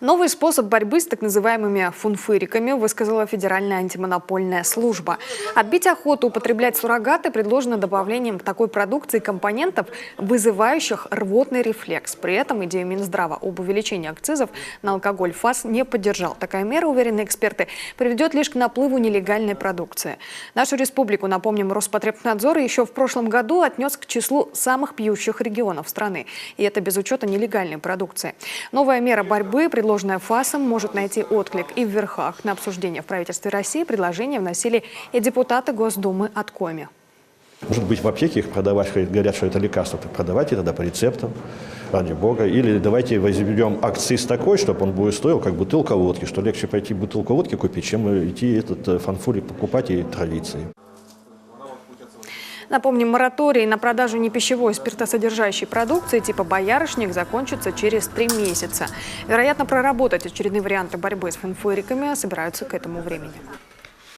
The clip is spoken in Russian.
Новый способ борьбы с так называемыми фунфыриками высказала Федеральная антимонопольная служба. Отбить охоту употреблять суррогаты предложено добавлением к такой продукции компонентов, вызывающих рвотный рефлекс. При этом идею Минздрава об увеличении акцизов на алкоголь ФАС не поддержал. Такая мера, уверены эксперты, приведет лишь к наплыву нелегальной продукции. Нашу республику, напомним, Роспотребнадзор еще в прошлом году отнес к числу самых пьющих регионов страны. И это без учета нелегальной продукции. Новая мера борьбы, предложенная ФАСом, может найти отклик и в верхах. На обсуждение в правительстве России предложение вносили и депутаты Госдумы от Коми. Может быть, в аптеке их продавать, говорят, что это лекарство, так продавайте тогда по рецептам, ради бога. Или давайте возьмем акциз такой, чтобы он будет стоил, как бутылка водки, что легче пойти бутылку водки купить, чем идти этот фанфурик покупать и травиться. Напомним, мораторий на продажу непищевой спиртосодержащей продукции типа «Боярышник» закончится через 3 месяца. Вероятно, проработать очередные варианты борьбы с фанфуриками собираются к этому времени.